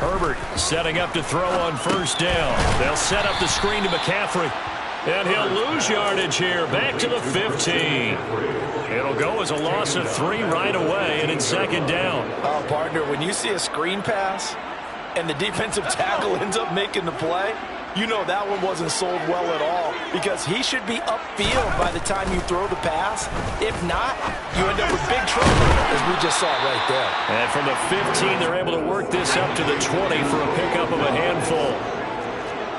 Herbert setting up to throw on first down. They'll set up the screen to McCaffrey. And he'll lose yardage here. Back to the 15. It'll go as a loss of 3 right away, and it's second down. Oh, partner, when you see a screen pass and the defensive tackle ends up making the play, you know that one wasn't sold well at all, because he should be upfield by the time you throw the pass. If not, you end up with big trouble, as we just saw right there. And from the 15, they're able to work this up to the 20 for a pickup of a handful.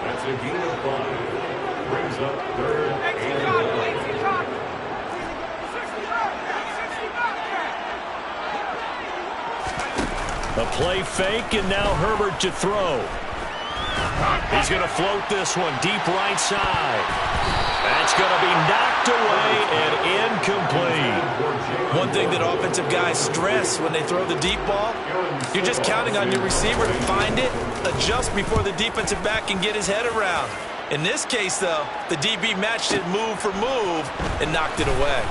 That's a gain of 5. Brings up third. A play fake, and now Herbert to throw. He's going to float this one deep right side. That's going to be knocked away and incomplete. One thing that offensive guys stress when they throw the deep ball, you're just counting on your receiver to find it, adjust before the defensive back can get his head around. In this case, though, the DB matched it move for move and knocked it away.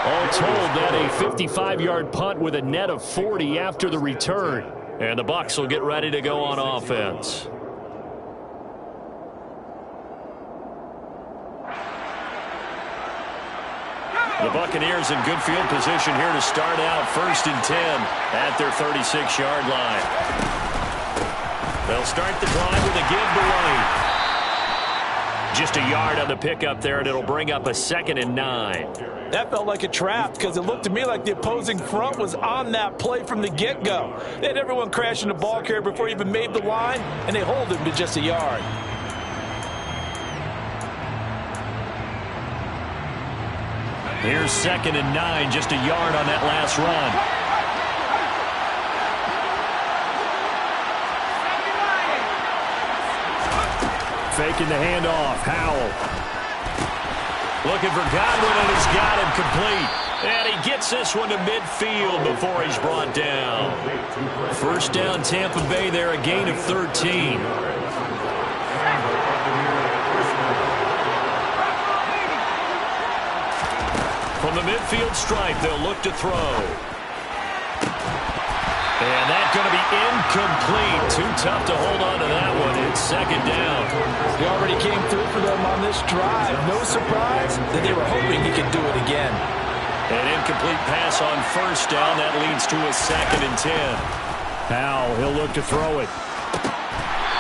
All told, that a 55-yard punt with a net of 40 after the return. And the Bucs will get ready to go on offense. The Buccaneers in good field position here to start out 1st and 10 at their 36-yard line. They'll start the drive with a give to White. Just a yard on the pickup there, and it'll bring up a 2nd and 9. That felt like a trap, because it looked to me like the opposing front was on that play from the get-go. They had everyone crashing the ball carrier before he even made the line, and they hold him to just a yard. Here's 2nd and 9, just a yard on that last run. Faking the handoff. Howell. Looking for Godwin, and he's got him complete. And he gets this one to midfield before he's brought down. 1st down, Tampa Bay there, a gain of 13. From the midfield stripe, they'll look to throw. And that's going to be incomplete. Too tough to hold on to that one. It's 2nd down. He already came through for them on this drive. No surprise that they were hoping he could do it again. An incomplete pass on 1st down. That leads to a 2nd and 10. Howell, he'll look to throw it.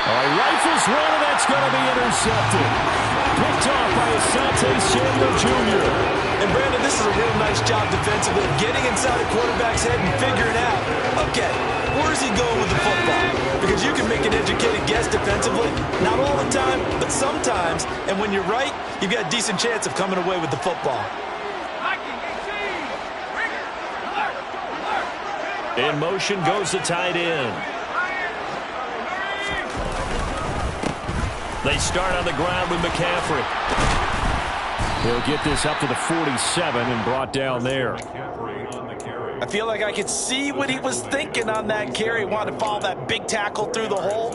Rifles one, and that's going to be intercepted. Picked off by Asante Samuel Jr. And Brandon, this is a real nice job defensively, getting inside the quarterback's head and figuring out, okay, where's he going with the football? Because you can make an educated guess defensively, not all the time, but sometimes, and when you're right, you've got a decent chance of coming away with the football. In motion goes the tight end. They start on the ground with McCaffrey. He'll get this up to the 47 and brought down there. I feel like I could see what he was thinking on that carry. Wanted to follow that big tackle through the hole.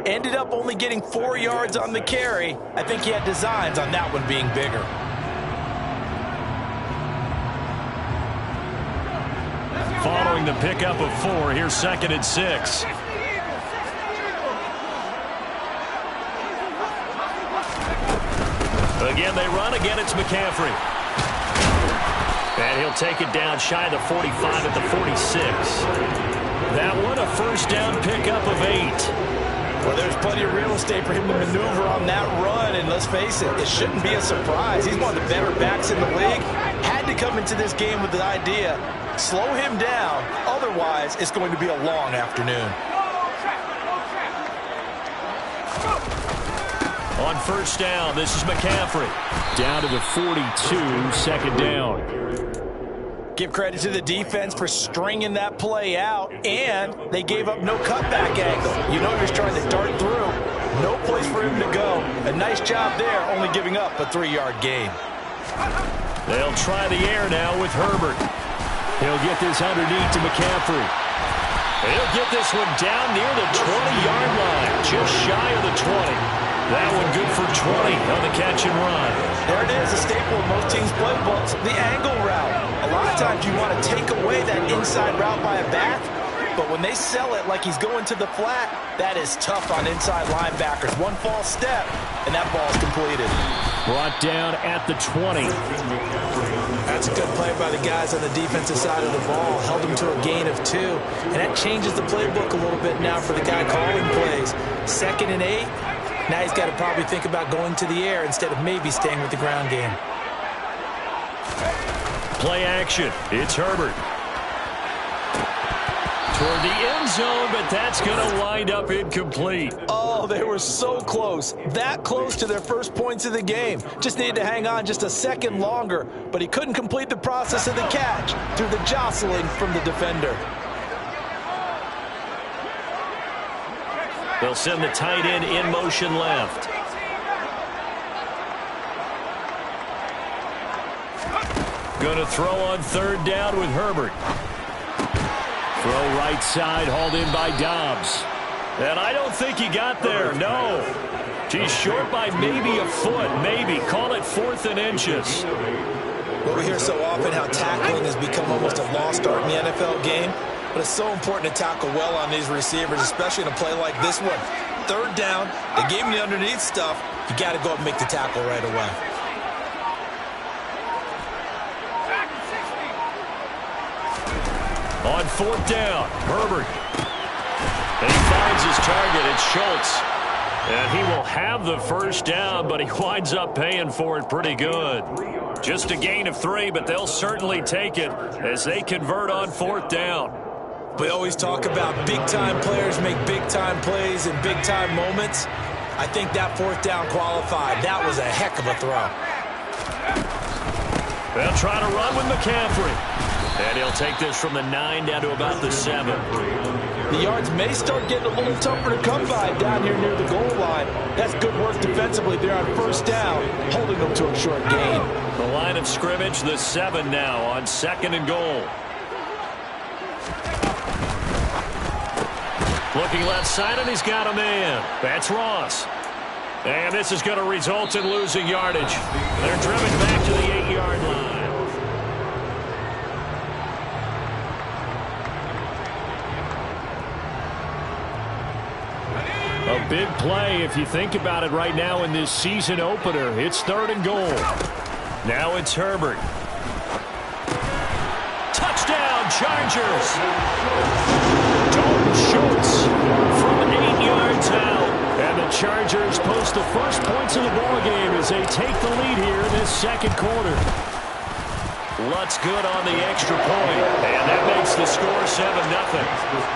Ended up only getting 4 yards on the carry. I think he had designs on that one being bigger. Following the pickup of 4, here's 2nd and 6. Again, they run. Again, it's McCaffrey. And he'll take it down shy of the 45 at the 46. That one, a 1st down pickup of 8. Well, there's plenty of real estate for him to maneuver on that run, and let's face it, it shouldn't be a surprise. He's one of the better backs in the league. Had to come into this game with the idea, slow him down, otherwise it's going to be a long afternoon. On 1st down, this is McCaffrey. Down to the 42, 2nd down. Give credit to the defense for stringing that play out, and they gave up no cutback angle. You know he was trying to dart through. No place for him to go. A nice job there, only giving up a 3-yard gain. They'll try the air now with Herbert. He'll get this underneath to McCaffrey. He'll get this one down near the 20-yard line, just shy of the 20. That one good for 20 on the catch and run. There it is, a staple of most teams' playbooks, the angle route. A lot of times you want to take away that inside route by a back. but when they sell it like he's going to the flat, that is tough on inside linebackers. One false step, and that ball's completed. Brought down at the 20. That's a good play by the guys on the defensive side of the ball. Held him to a gain of 2. And that changes the playbook a little bit now for the guy calling plays. 2nd and 8. Now he's got to probably think about going to the air instead of maybe staying with the ground game. Play action. It's Herbert. Toward the end zone, but that's going to wind up incomplete. Oh, they were so close. That close to their first points of the game. Just needed to hang on just a second longer, but he couldn't complete the process of the catch through the jostling from the defender. They'll send the tight end in motion left. Going to throw on 3rd down with Herbert. Throw right side, hauled in by Dobbs. And I don't think he got there, no. He's short by maybe a foot, maybe. Call it 4th and inches. Well, we hear so often how tackling has become almost a lost art in the NFL game. But it's so important to tackle well on these receivers, especially in a play like this one. 3rd down, they gave him the underneath stuff. You got to go up and make the tackle right away. On 4th down, Herbert. And he finds his target. It's Schultz. And he will have the 1st down, but he winds up paying for it pretty good. Just a gain of 3, but they'll certainly take it as they convert on 4th down. We always talk about big-time players make big-time plays in big-time moments. I think that 4th down qualified. That was a heck of a throw. They'll try to run with McCaffrey. And he'll take this from the 9 down to about the 7. The yards may start getting a little tougher to come by down here near the goal line. That's good work defensively there on 1st down, holding them to a short gain. The line of scrimmage, the 7 now on 2nd and goal. Looking left side, and he's got a man. That's Ross. And this is going to result in losing yardage. They're driven back to the 8-yard line. A big play if you think about it right now in this season opener. It's 3rd and goal. Now it's Herbert. Touchdown, Chargers. Dalton Schultz from 8 yards out. And the Chargers post the first points of the ballgame as they take the lead here in this 2nd quarter. Lutz good on the extra point. And that makes the score 7-0.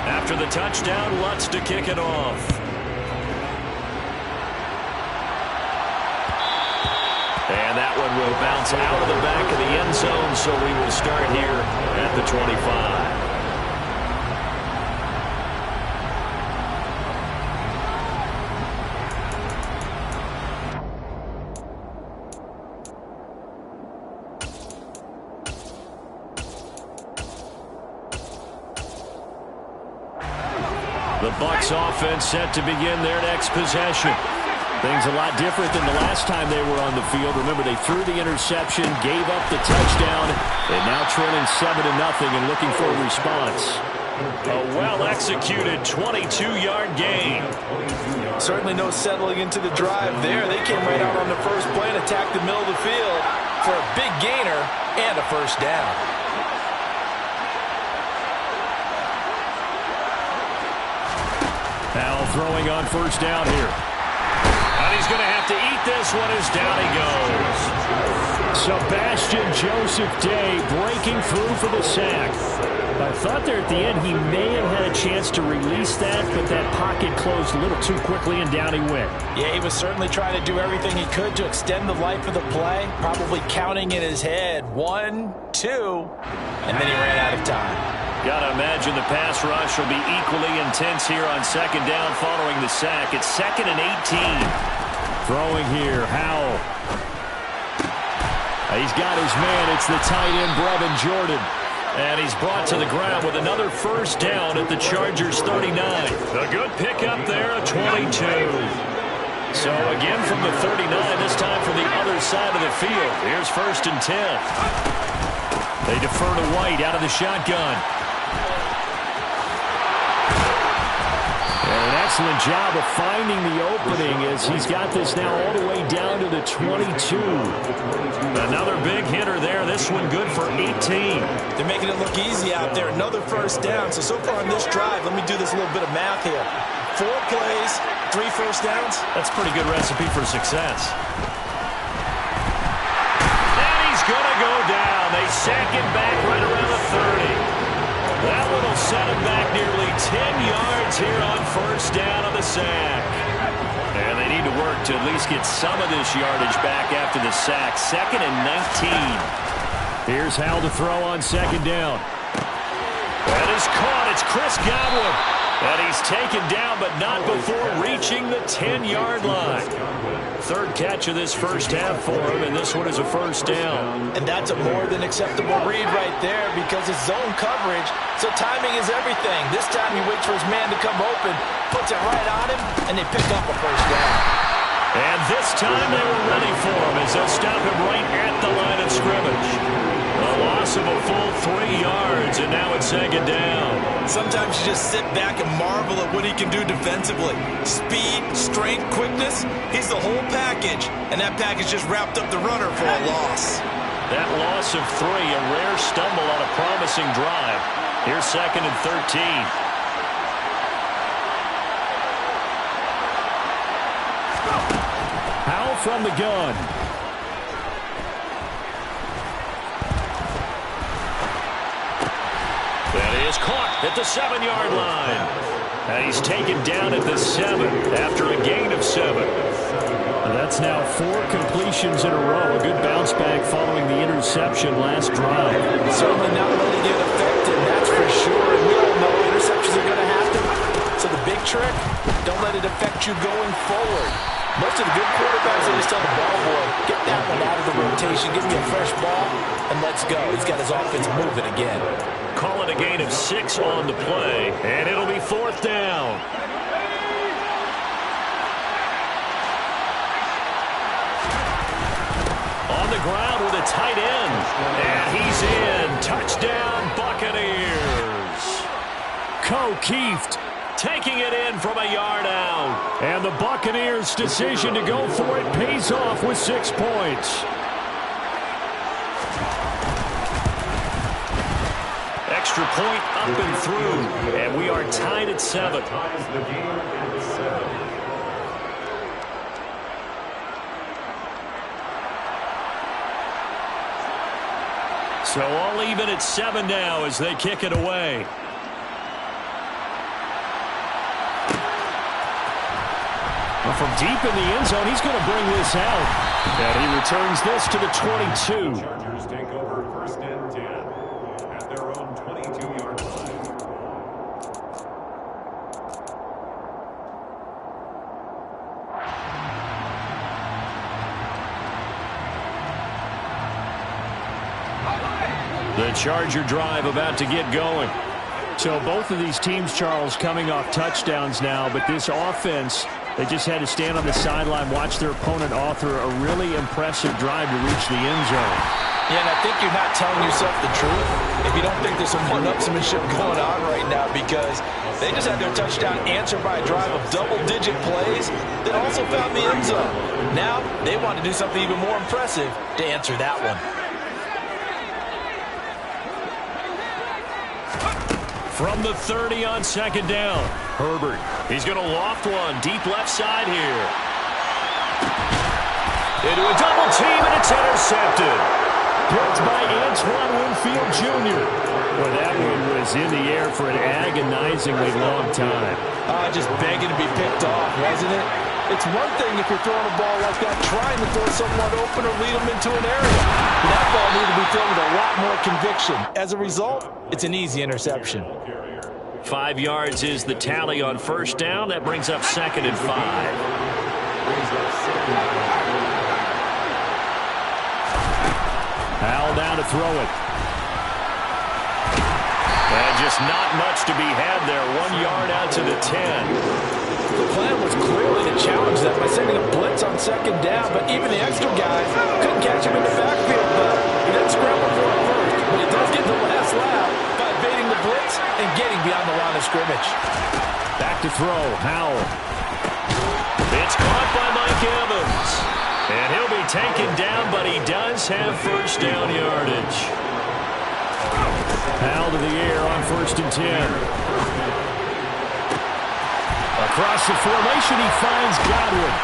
After the touchdown, Lutz to kick it off. And that one will bounce out of the back of the end zone, so we will start here at the 25. The Bucs offense set to begin their next possession. Things a lot different than the last time they were on the field. Remember, they threw the interception, gave up the touchdown, and now trailing 7-0 and looking for a response. A well-executed 22-yard gain. Certainly no settling into the drive there. They came right out on the first play and attacked the middle of the field for a big gainer and a 1st down. Now throwing on 1st down here. And he's going to have to eat this one as down he goes. Sebastian Joseph Day breaking through for the sack. I thought there at the end he may have had a chance to release that, but that pocket closed a little too quickly and down he went. Yeah, he was certainly trying to do everything he could to extend the life of the play, probably counting in his head 1, 2, and then he ran out of time. Got to imagine the pass rush will be equally intense here on 2nd down following the sack. It's 2nd and 18. Throwing here, Howell. He's got his man. It's the tight end, Brevin Jordan. And he's brought to the ground with another first down at the Chargers' 39. A good pickup there, a 22. So again from the 39, this time from the other side of the field. Here's 1st and 10. They defer to White out of the shotgun. And an excellent job of finding the opening as he's got this now all the way down to the 22. Another big hitter there. This one good for 18. They're making it look easy out there. Another first down. So far on this drive, let me do this little bit of math here. 4 plays, 3 first downs. That's a pretty good recipe for success. And he's going to go down. They sack him back right around the 30. That one will set him back nearly 10 yards here on first down of the sack. And they need to work to at least get some of this yardage back after the sack. 2nd and 19. Here's Howell to throw on 2nd down. That is caught. It's Chris Godwin. And he's taken down, but not before reaching the 10-yard line. 3rd catch of this first half for him, and this one is a first down. And that's a more than acceptable read right there because it's zone coverage, so timing is everything. This time he waits for his man to come open, puts it right on him, and they pick up a first down. And this time they were ready for him as they'll stop him right at the line of scrimmage. A loss of a full 3 yards, and now it's 2nd down. Sometimes you just sit back and marvel at what he can do defensively. Speed, strength, quickness, he's the whole package. And that package just wrapped up the runner for a loss. That loss of 3, a rare stumble on a promising drive. Here's 2nd and 13. Howell from the gun. That is caught at the 7-yard line. And he's taken down at the 7 after a gain of 7. That's now 4 completions in a row. A good bounce back following the interception last drive. Certainly not letting it affect him, that's for sure. And we all know interceptions are going to happen. So the big trick, don't let it affect you going forward. Most of the good quarterbacks, they just tell the ball boy, get that one out of the rotation, give me a fresh ball, and let's go. He's got his offense moving again. Call it a gain of 6 on the play, and it'll be 4th down. On the ground with a tight end, and he's in. Touchdown, Buccaneers. O'Keefe taking it in from a yard out. And the Buccaneers' decision to go for it pays off with 6 points. Extra point up and through, and we are tied at 7. So all even at 7 now as they kick it away. From deep in the end zone, he's going to bring this out. And he returns this to the 22. Chargers take over 1st and 10 at their own 22-yard line. The Charger drive about to get going. So both of these teams, Charles, coming off touchdowns now, but this offense, they just had to stand on the sideline, watch their opponent author a really impressive drive to reach the end zone. Yeah, and I think you're not telling yourself the truth if you don't think there's some one-upsmanship going on right now, because they just had their touchdown answered by a drive of double-digit plays that also found the end zone. Now they want to do something even more impressive to answer that one. From the 30 on 2nd down, Herbert. He's going to loft one deep left side here. Into a double team, and it's intercepted. Built by Antoine Winfield Jr. Well, that one was in the air for an agonizingly long time. Just begging to be picked off, wasn't it? It's one thing if you're throwing a ball like that, trying to throw someone open or lead them into an area. That ball needed to be thrown with a lot more conviction. As a result, it's an easy interception. 5 yards is the tally on 1st down. That brings up 2nd and 5. Howell down to throw it. And just not much to be had there. 1 yard out to the 10. The plan was clearly to challenge them by sending a blitz on second down, but even the extra guys couldn't catch him in the backfield. But he didn't scramble for it first, but he does get the last lap by evading the blitz and getting beyond the line of scrimmage. Back to throw, Howell. It's caught by Mike Evans. And he'll be taken down, but he does have first down yardage. Howell to the air on 1st and 10. Across the formation, he finds Godwin.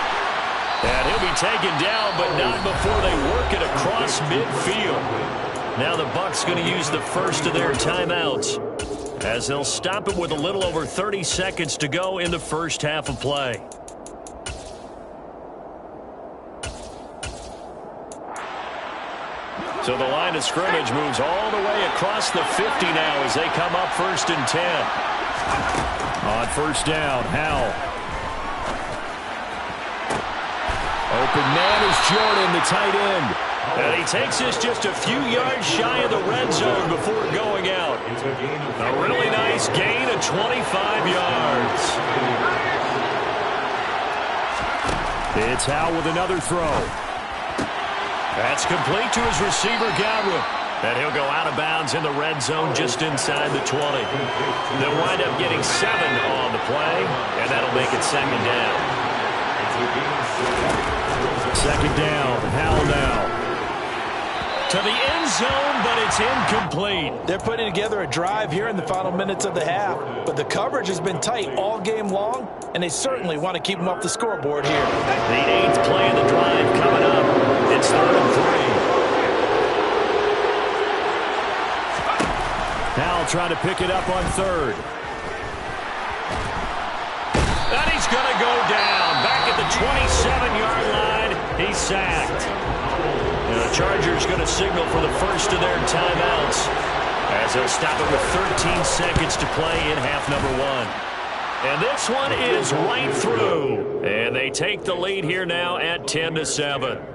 And he'll be taken down, but not before they work it across midfield. Now the Bucs going to use the first of their timeouts, as they'll stop it with a little over 30 seconds to go in the first half of play. So the line of scrimmage moves all the way across the 50 now as they come up 1st and 10. On 1st down, Howell. Open man is Jordan, the tight end. And he takes this just a few yards shy of the red zone before going out. A really nice gain of 25 yards. It's Howell with another throw. That's complete to his receiver, Godwin. And he'll go out of bounds in the red zone just inside the 20. They'll wind up getting 7 on the play, and that'll make it 2nd down. 2nd down, Howell now. To the end zone, but it's incomplete. They're putting together a drive here in the final minutes of the half, but the coverage has been tight all game long, and they certainly want to keep them off the scoreboard here. The 8th play of the drive coming up. It's 3rd and 3. Howell trying to pick it up on 3rd. And he's going to go down. Back at the 27-yard line. He's sacked. And the Chargers going to signal for the first of their timeouts, as they'll stop it with 13 seconds to play in half number 1. And this one is right through. And they take the lead here now at 10-7.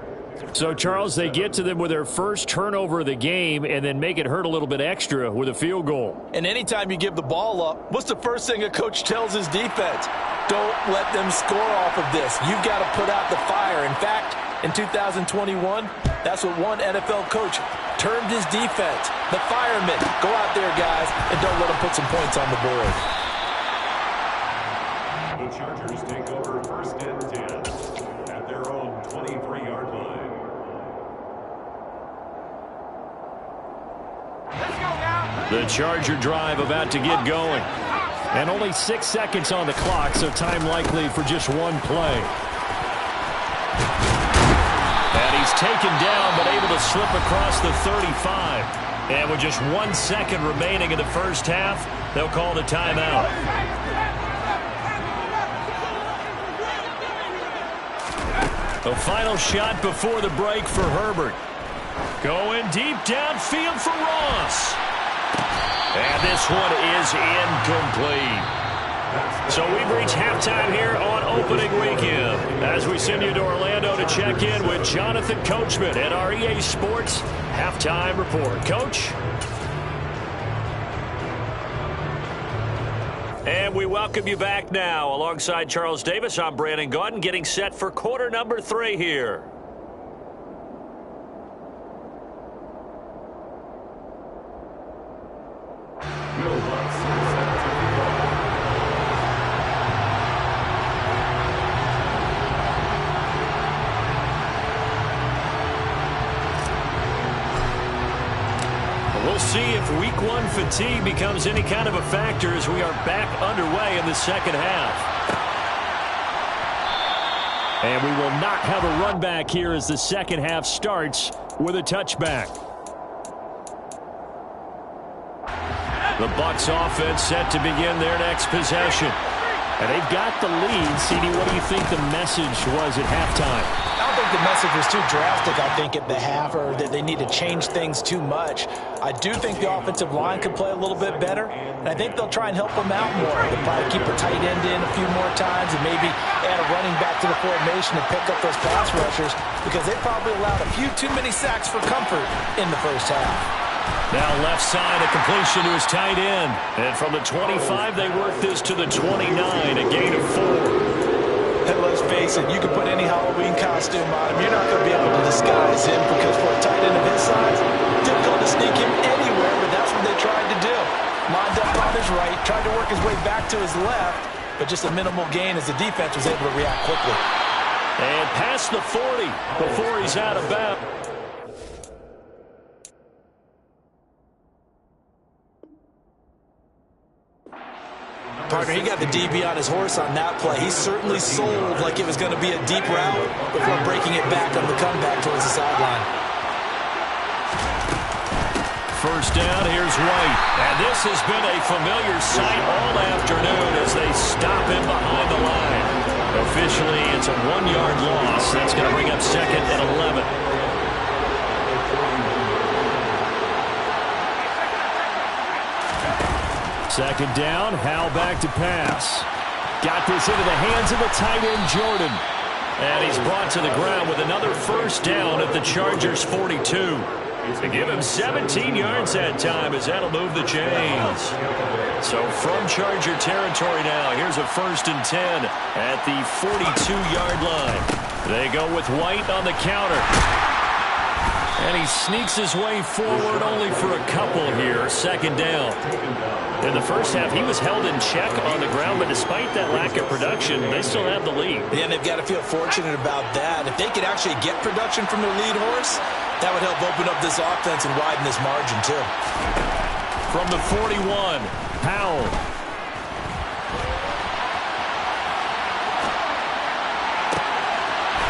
So, Charles, they get to them with their first turnover of the game and then make it hurt a little bit extra with a field goal. And anytime you give the ball up, what's the first thing a coach tells his defense? Don't let them score off of this. You've got to put out the fire. In fact, in 2021, that's what one NFL coach termed his defense. The firemen. Go out there, guys, and don't let them put some points on the board. The Chargers take over 1st and 10 at their own 23-yard line. The Charger drive about to get going. And only 6 seconds on the clock, so time likely for just one play. And he's taken down, but able to slip across the 35. And with just 1 second remaining in the first half, they'll call the timeout. The final shot before the break for Herbert. Going deep downfield for Ross. And this one is incomplete. So we've reached halftime here on opening weekend, as we send you to Orlando to check in with Jonathan Coachman at our EA Sports Halftime Report. Coach? And we welcome you back now. Alongside Charles Davis, I'm Brandon Gaudin, getting set for quarter number 3 here. We'll see if week 1 fatigue becomes any kind of a factor as we are back underway in the second half. And we will not have a run back here as the second half starts with a touchback. The Bucs offense set to begin their next possession. And they've got the lead. CD, what do you think the message was at halftime? I don't think the message was too drastic, I think, at the half, or that they need to change things too much. I do think the offensive line could play a little bit better, and I think they'll try and help them out more. They'll probably keep a tight end in a few more times and maybe add a running back to the formation and pick up those pass rushers, because they probably allowed a few too many sacks for comfort in the first half. Now left side, a completion to his tight end. And from the 25, they work this to the 29, a gain of 4. And let's face it, you can put any Halloween costume on him. You're not going to be able to disguise him, because for a tight end of his size, difficult to sneak him anywhere, but that's what they tried to do. Lined up on his right, tried to work his way back to his left, but just a minimal gain as the defense was able to react quickly. And past the 40 before he's out of bounds. Partner, he got the DB on his horse on that play. He certainly sold like it was going to be a deep route before breaking it back on the comeback towards the sideline. First down, here's White. And this has been a familiar sight all afternoon as they stop him behind the line. Officially, it's a 1-yard loss. That's going to bring up second and 11. Second down, Howell back to pass. Got this into the hands of the tight end, Jordan. And he's brought to the ground with another first down at the Chargers' 42. To give him 17 yards that time, as that'll move the chains. So from Charger territory now, here's a 1st and 10 at the 42-yard line. They go with White on the counter. And he sneaks his way forward only for a couple here. Second down. In the first half, he was held in check on the ground, but despite that lack of production, they still have the lead. Yeah, and they've got to feel fortunate about that. If they could actually get production from their lead horse, that would help open up this offense and widen this margin, too. From the 41, Powell.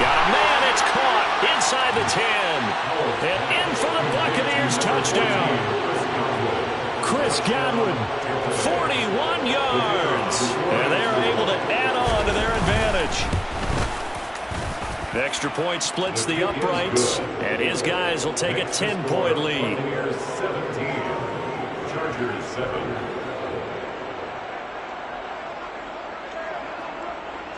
Got a man, it's caught inside the 10. And in for the Buccaneers touchdown. Chris Godwin, 41 yards. And they are able to add on to their advantage. The extra point splits the uprights, and his guys will take a 10-point lead. Chargers 7.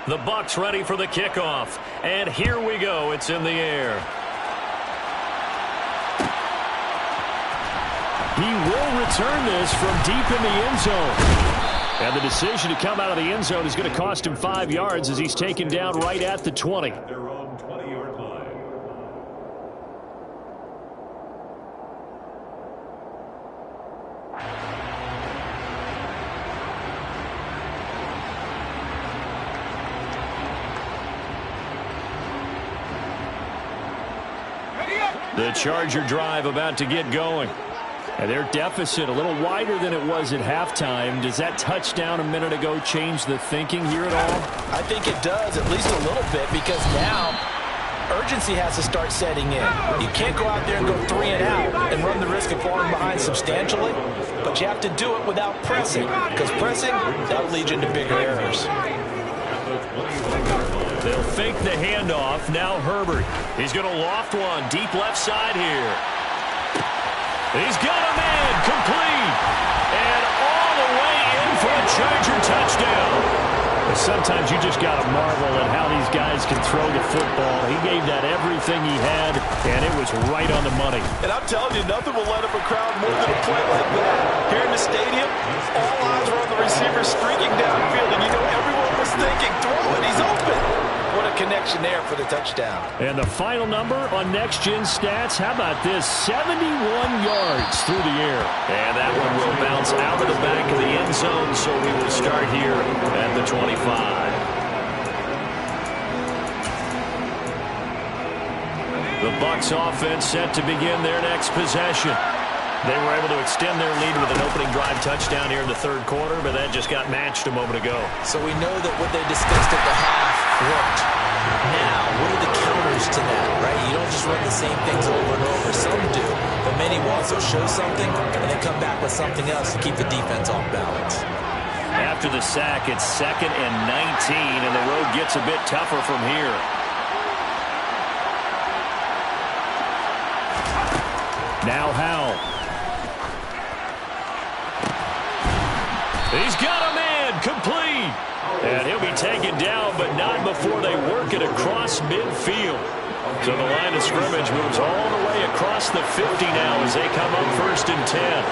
The Bucs ready for the kickoff. And here we go. It's in the air. He will return this from deep in the end zone. And the decision to come out of the end zone is going to cost him 5 yards as he's taken down right at the 20. Their own 20-yard line. The Charger drive about to get going. And their deficit a little wider than it was at halftime. Does that touchdown a minute ago change the thinking here at all? I think it does, at least a little bit, because now urgency has to start setting in. You can't go out there and go 3 and out and run the risk of falling behind substantially, but you have to do it without pressing, because pressing, that'll lead you into bigger errors. They'll fake the handoff. Now Herbert. He's going to loft one deep left side here. He's got a man complete. And all the way in for a Charger touchdown. Sometimes you just got to marvel at how these guys can throw the football. He gave that everything he had, and it was right on the money. And I'm telling you, nothing will light up a crowd more than a play like that. Here in the stadium, all eyes were on the receiver streaking downfield, and you know everyone was thinking, throw it, he's open. What a connection there for the touchdown. And the final number on Next Gen Stats, how about this? 71 yards through the air. And that one will bounce out of the back of the end zone, so we will start here at the 25. The Bucs offense set to begin their next possession. They were able to extend their lead with an opening drive touchdown here in the third quarter, but that just got matched a moment ago. So we know that what they discussed at the half worked. Now, what are the counters to that, right? You don't just run the same things over and over. Some do, but many will also show something and then come back with something else to keep the defense off balance. After the sack, it's 2nd and 19, and the road gets a bit tougher from here. Now Howell. He's got a man, complete. And he'll be taken down, but not before they work it across midfield. So the line of scrimmage moves all the way across the 50 now as they come up 1st and 10.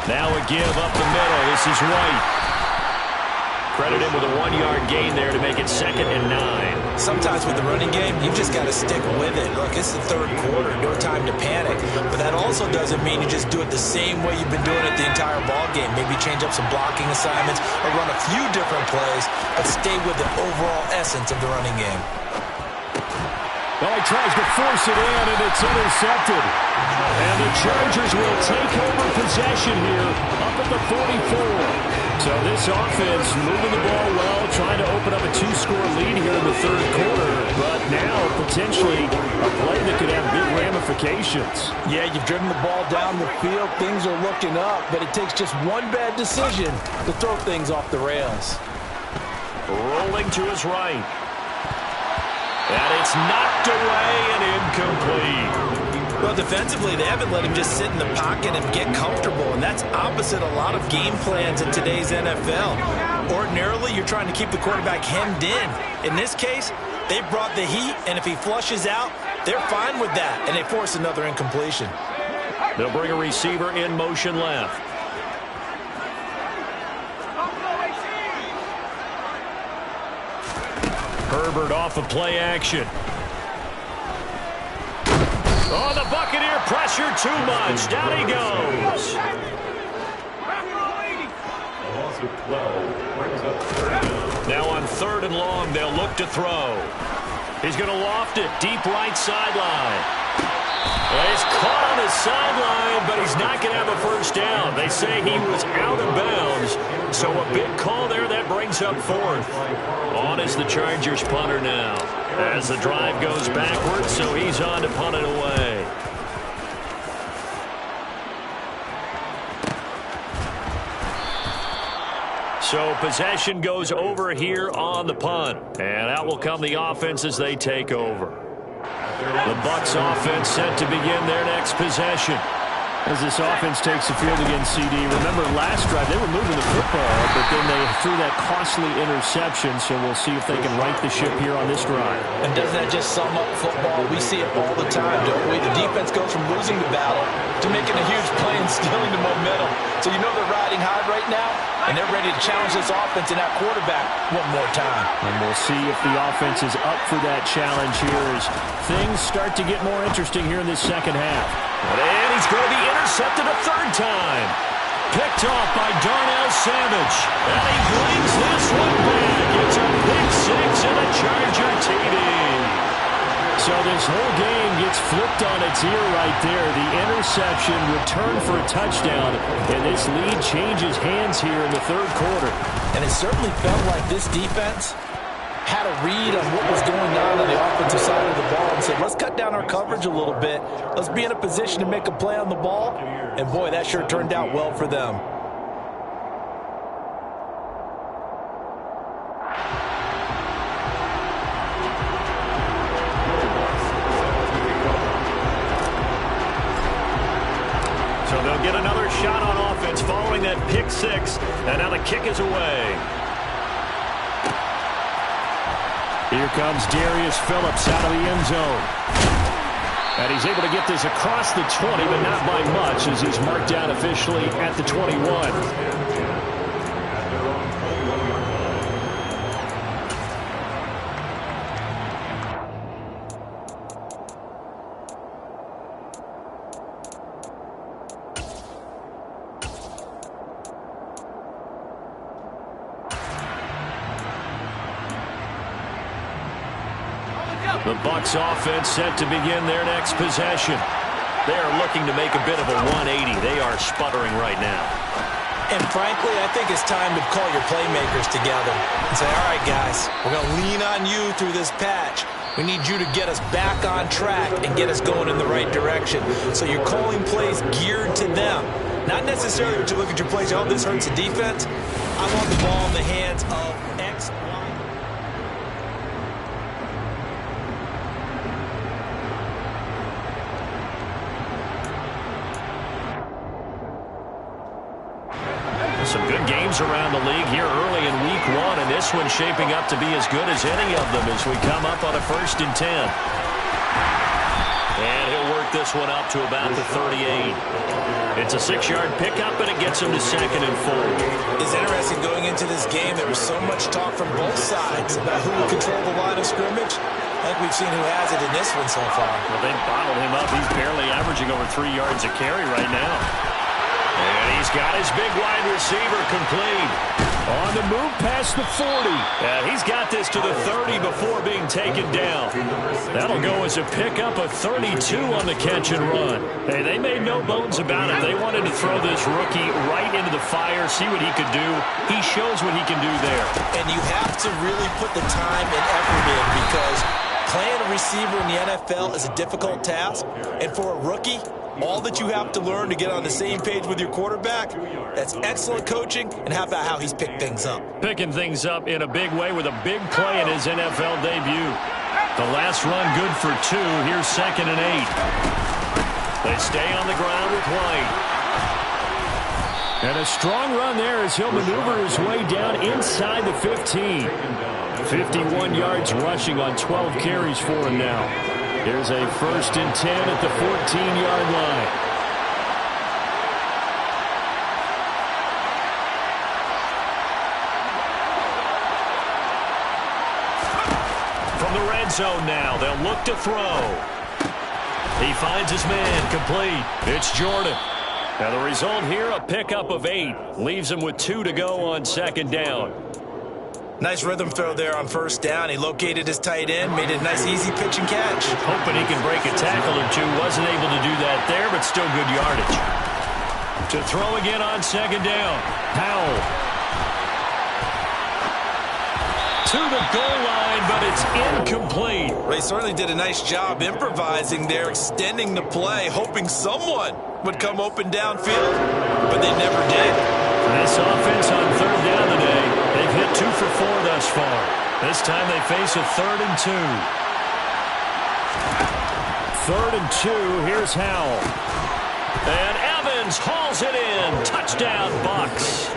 Now a give up the middle. This is White. Credit him with a 1-yard gain there to make it 2nd and 9. Sometimes with the running game, you've just got to stick with it. Look, it's the 3rd quarter. No time to panic. But that also doesn't mean you just do it the same way you've been doing it the entire ball game. Maybe change up some blocking assignments or run a few different plays, but stay with the overall essence of the running game. Well, he tries to force it in, and it's intercepted. And the Chargers will take over possession here up at the 44. So this offense moving the ball well, trying to open up a 2-score lead here in the 3rd quarter. But now potentially a play that could have big ramifications. Yeah, you've driven the ball down the field. Things are looking up, but it takes just one bad decision to throw things off the rails. Rolling to his right. And it's knocked away and incomplete. Well, defensively, they haven't let him just sit in the pocket and get comfortable, and that's opposite a lot of game plans in today's NFL. Ordinarily, you're trying to keep the quarterback hemmed in. In this case, they brought the heat, and if he flushes out, they're fine with that, and they force another incompletion. They'll bring a receiver in motion left. Herbert off of play action. Oh, the Buccaneer pressure too much. Down he goes. Now on 3rd and long, they'll look to throw. He's going to loft it deep right sideline. Well, he's caught on his sideline, but he's not going to have a first down. They say he was out of bounds. So a big call there that brings up 4th. On is the Chargers punter now. As the drive goes backwards, so he's on to punt it away. So possession goes over here on the punt. And out will come the offense as they take over. The Bucs offense set to begin their next possession. As this offense takes the field against CD. Remember last drive, they were moving the football, but then they threw that costly interception, so we'll see if they can right the ship here on this drive. And doesn't that just sum up football? We see it all the time, don't we? The defense goes from losing the battle to making a huge play and stealing the momentum. So you know they're riding high right now, and they're ready to challenge this offense and that quarterback one more time. And we'll see if the offense is up for that challenge here as things start to get more interesting here in this 2nd half. And he's going to be intercepted a 3rd time. Picked off by Darnell Savage. And he brings this one back. It's a pick 6 and a Charger TD. So this whole game gets flipped on its ear right there. The interception returned for a touchdown. And this lead changes hands here in the 3rd quarter. And it certainly felt like this defense had a read on what was going on the offensive side of the ball and said, let's cut down our coverage a little bit. Let's be in a position to make a play on the ball. And, boy, that sure turned out well for them. So they'll get another shot on offense following that pick 6. And now the kick is away. Here comes Darius Phillips out of the end zone. And he's able to get this across the 20, but not by much as he's marked down officially at the 21. The Bucs offense set to begin their next possession. They are looking to make a bit of a 180. They are sputtering right now. And frankly, I think it's time to call your playmakers together and say, all right, guys, we're going to lean on you through this patch. We need you to get us back on track and get us going in the right direction. So you're calling plays geared to them. Not necessarily when you look at your plays, oh, this hurts the defense. I want the ball in the hands of X, Y. Some good games around the league here early in week one, and this one's shaping up to be as good as any of them as we come up on a 1st and 10. And he'll work this one up to about the 38. It's a 6-yard pickup, and it gets him to 2nd and 4. It's interesting going into this game. There was so much talk from both sides about who will control the line of scrimmage. I think we've seen who has it in this one so far. Well, they bottled him up. He's barely averaging over 3 yards a carry right now. And he's got his big wide receiver complete. On the move past the 40. And he's got this to the 30 before being taken down. That'll go as a pickup of 32 on the catch and run. Hey, they made no bones about it. They wanted to throw this rookie right into the fire, see what he could do. He shows what he can do there. And you have to really put the time and effort in because playing a receiver in the NFL is a difficult task. And for a rookie, all that you have to learn to get on the same page with your quarterback, that's excellent coaching, and how about how he's picked things up? Picking things up in a big way with a big play in his NFL debut. The last run good for 2. Here's 2nd and 8. They stay on the ground with White. And a strong run there as he'll maneuver his way down inside the 15. 51 yards rushing on 12 carries for him now. Here's a 1st and 10 at the 14-yard line. From the red zone now, they'll look to throw. He finds his man complete. It's Jordan. Now the result here, a pickup of 8. Leaves him with 2 to go on 2nd down. Nice rhythm throw there on 1st down. He located his tight end, made it a nice easy pitch and catch. Hoping he can break a tackle or two. Wasn't able to do that there, but still good yardage. To throw again on 2nd down. Powell. To the goal line, but it's incomplete. They certainly did a nice job improvising there, extending the play, hoping someone would come open downfield, but they never did. This offense on 3rd down today, they've hit 2 for 4 thus far. This time they face a 3rd and 2. 3rd and 2, here's Howell. And Evans hauls it in. Touchdown, Bucs.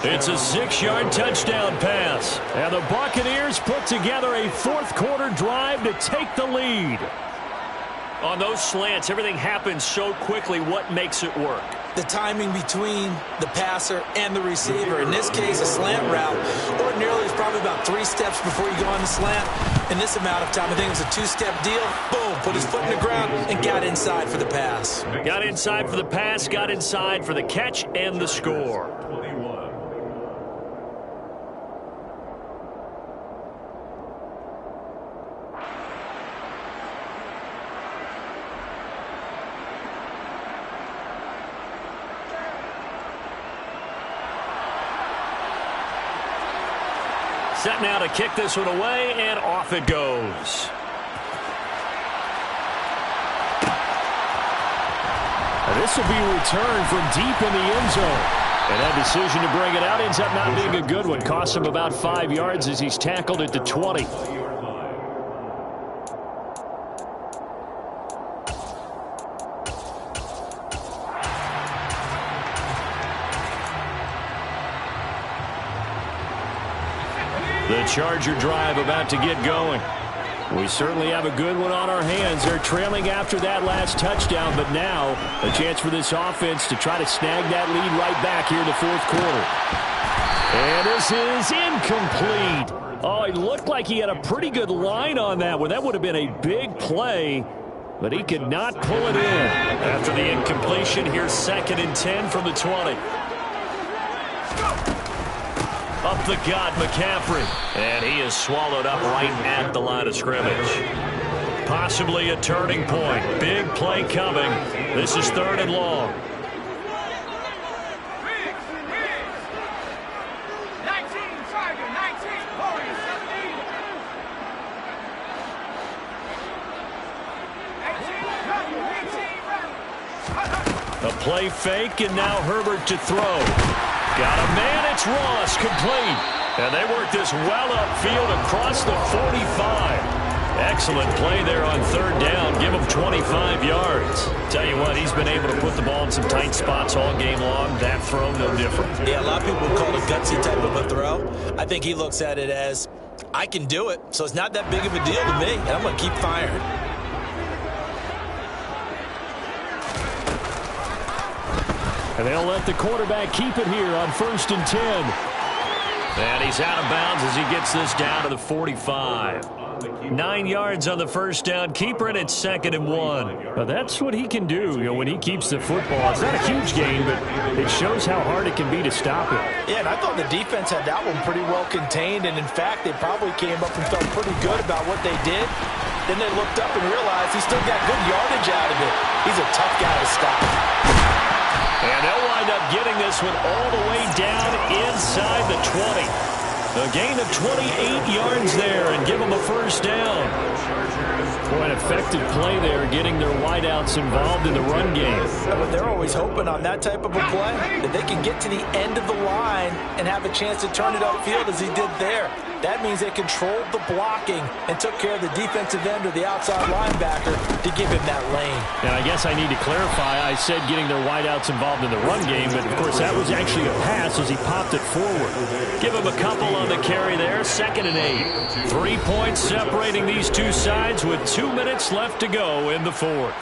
It's a 6-yard touchdown pass. And the Buccaneers put together a 4th-quarter drive to take the lead. On those slants, everything happens so quickly. What makes it work? The timing between the passer and the receiver. In this case, a slant route. Ordinarily, it's probably about 3 steps before you go on the slant. In this amount of time, I think it was a 2-step deal. Boom, put his foot in the ground and got inside for the pass. Got inside for the pass, got inside for the catch and the score. Set now to kick this one away, and off it goes. And this will be returned from deep in the end zone. And that decision to bring it out ends up not being a good one. Costs him about 5 yards as he's tackled at the 20. The Charger drive about to get going. We certainly have a good one on our hands. They're trailing after that last touchdown, but now a chance for this offense to try to snag that lead right back here in the 4th quarter. And this is incomplete. Oh, it looked like he had a pretty good line on that one. That would have been a big play, but he could not pull it in. After the incompletion, here's 2nd and 10 from the 20. Up the gut, McCaffrey. And he is swallowed up right at the line of scrimmage. Possibly a turning point. Big play coming. This is 3rd and long. play fake, and now Herbert to throw. Got a man, it's Ross, complete. And they work this well upfield across the 45. Excellent play there on third down. Give him 25 yards. Tell you what, he's been able to put the ball in some tight spots all game long. That throw, no different. Yeah, a lot of people would call it a gutsy type of a throw. I think he looks at it as, I can do it, so it's not that big of a deal to me, and I'm going to keep firing. And they'll let the quarterback keep it here on 1st and 10. And he's out of bounds as he gets this down to the 45. 9 yards on the first down. Keeper, and it's 2nd and 1. But that's what he can do, when he keeps the football. It's not a huge gain, but it shows how hard it can be to stop it. Yeah, and I thought the defense had that one pretty well contained, and in fact, they probably came up and felt pretty good about what they did. Then they looked up and realized he still got good yardage out of it. He's a tough guy to stop. And they'll wind up getting this one all the way down inside the 20. A gain of 28 yards there and give them a first down. Boy, an effective play there, getting their wideouts involved in the run game. But they're always hoping on that type of a play that they can get to the end of the line and have a chance to turn it upfield as he did there. That means they controlled the blocking and took care of the defensive end or the outside linebacker to give him that lane. And I guess I need to clarify, I said getting their wideouts involved in the run game, but of course that was actually a pass as he popped it forward. Give him a couple on the carry there, 2nd and 8. 3 points separating these two sides with 2 minutes left to go in the 4th.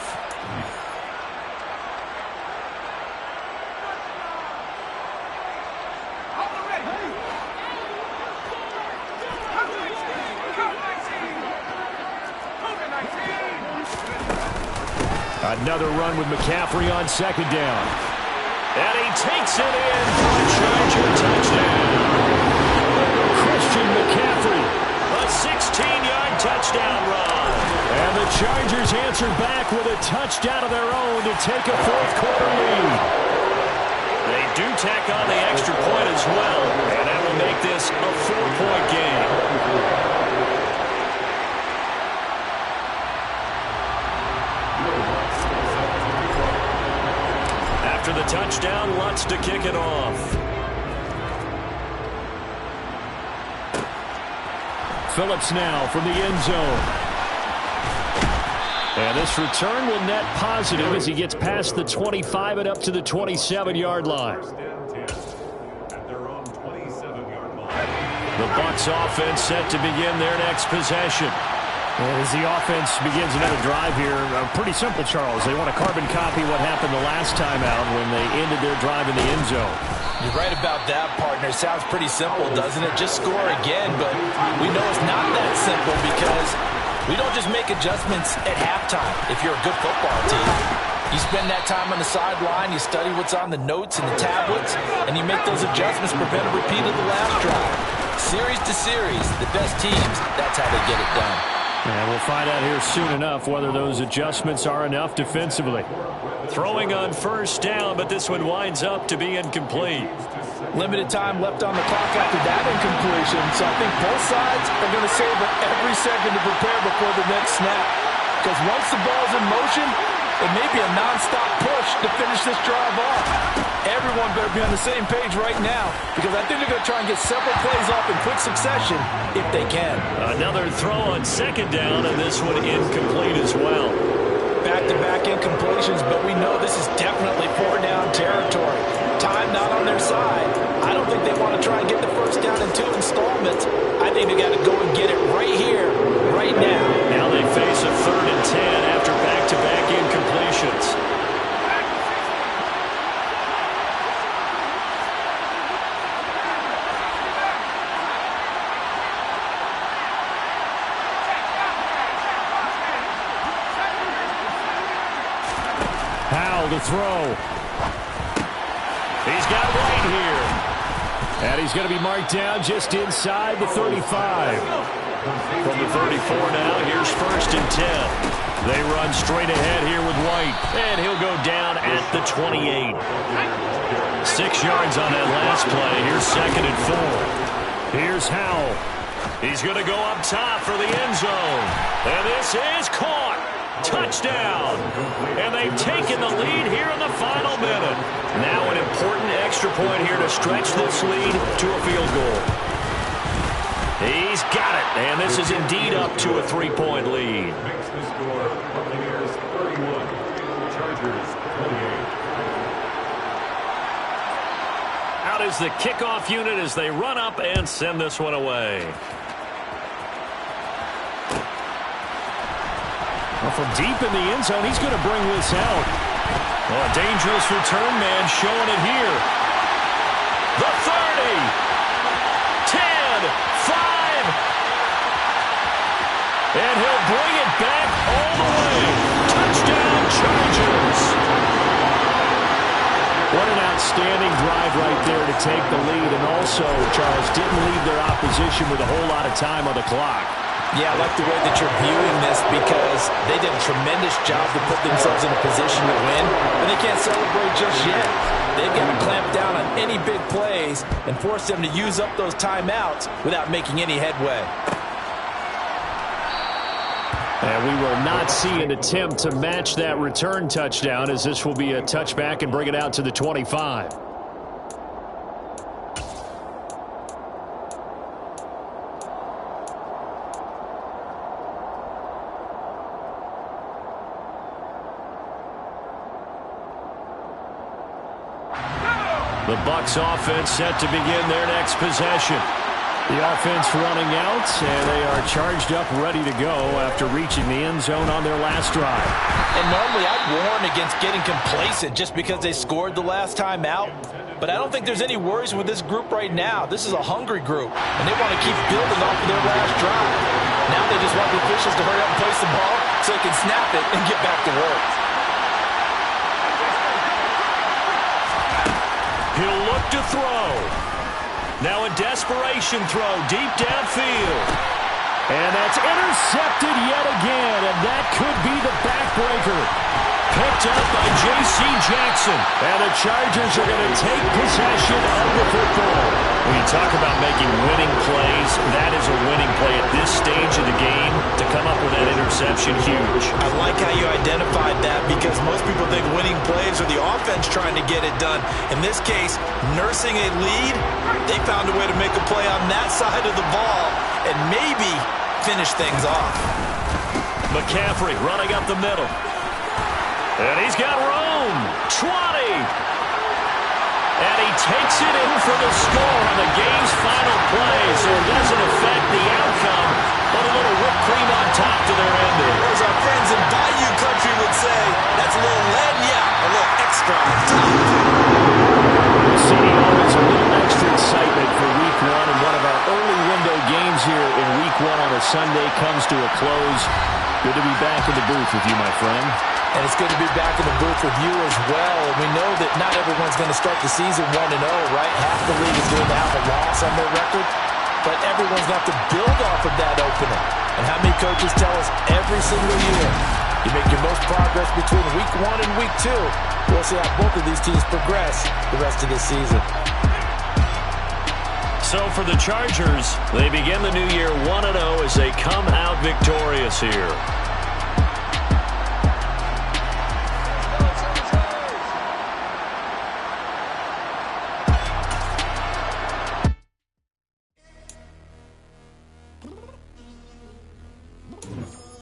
Another run with McCaffrey on 2nd down. And he takes it in for a Charger touchdown. Christian McCaffrey, a 16-yard touchdown run. And the Chargers answer back with a touchdown of their own to take a 4th quarter lead. They do tack on the extra point as well, and that will make this a 4-point game. After the touchdown, Lutz to kick it off. Phillips now from the end zone. And this return will net positive as he gets past the 25 and up to the 27-yard line. The Bucs offense set to begin their next possession. As the offense begins another drive here, pretty simple, Charles. They want to carbon copy what happened the last time out when they ended their drive in the end zone. You're right about that, partner. Sounds pretty simple, doesn't it? Just score again, but we know it's not that simple because we don't just make adjustments at halftime if you're a good football team. You spend that time on the sideline, you study what's on the notes and the tablets, and you make those adjustments, prevent a repeat of the last drive. Series to series, the best teams, that's how they get it done. And we'll find out here soon enough whether those adjustments are enough defensively. Throwing on first down, but this one winds up to be incomplete. Limited time left on the clock after that incompletion, so I think both sides are going to savor every second to prepare before the next snap. Because once the ball's in motion, it may be a non-stop push to finish this drive off. Everyone better be on the same page right now because I think they're going to try and get several plays off in quick succession if they can. Another throw on 2nd down, and this one incomplete as well. Back-to-back incompletions, but we know this is definitely 4-down territory. Time not on their side. I don't think they want to try and get the first down in 2 installments. I think they got to go and get it right here, right now. Now they face a 3rd and 10 after back-to-back incompletions. Howell to throw. He's got White here. And he's going to be marked down just inside the 35. From the 34 now, here's 1st and 10. They run straight ahead here with White. And he'll go down at the 28. 6 yards on that last play. Here's 2nd and 4. Here's Howell. He's going to go up top for the end zone. And this is caught. Touchdown! And they've taken the lead here in the final minute. Now an important extra point here to stretch this lead to a field goal. He's got it, and this is indeed up to a 3-point lead. Makes the score Buccaneers 31, Chargers 28. Out is the kickoff unit as they run up and send this one away. Well, from deep in the end zone, he's going to bring this out. Well, a dangerous return man showing it here. The 30, 10, 5. And he'll bring it back all the way. Touchdown, Chargers. What an outstanding drive right there to take the lead. And also, Charles, didn't leave their opposition with a whole lot of time on the clock. Yeah, I like the way that you're viewing this because they did a tremendous job to put themselves in a position to win, but they can't celebrate just yet. They've got to clamp down on any big plays and force them to use up those timeouts without making any headway. And we will not see an attempt to match that return touchdown, as this will be a touchback and bring it out to the 25. The Bucs offense set to begin their next possession. The offense running out, and they are charged up, ready to go after reaching the end zone on their last drive. And normally I'd warn against getting complacent just because they scored the last time out. But I don't think there's any worries with this group right now. This is a hungry group, and they want to keep building off of their last drive. Now they just want the officials to hurry up and place the ball so they can snap it and get back to work. He'll look to throw. Now a desperation throw deep downfield. And that's intercepted yet again, and that could be the backbreaker. Picked up by J.C. Jackson. And the Chargers are going to take possession of the football. When you talk about making winning plays, that is a winning play at this stage of the game. To come up with that interception, huge. I like how you identified that because most people think winning plays are the offense trying to get it done. In this case, nursing a lead, they found a way to make a play on that side of the ball and maybe finish things off. McCaffrey running up the middle. And he's got room. 20. And he takes it in for the score on the game's final play. So it doesn't affect the outcome, but a little whipped cream on top to their ending. As our friends in Bayou Country would say, that's a little lagniappe, a little extra on top. Seeing always a little extra excitement for Week 1, and one of our early window games here in Week 1 on a Sunday comes to a close. Good to be back in the booth with you, my friend. And it's good to be back in the booth with you as well. And we know that not everyone's going to start the season 1-0, right? Half the league is going to have a loss on their record. But everyone's going to have to build off of that opener. And how many coaches tell us every single year, you make your most progress between Week 1 and Week 2. We'll see how both of these teams progress the rest of this season. So for the Chargers, they begin the new year 1-0 as they come out victorious here.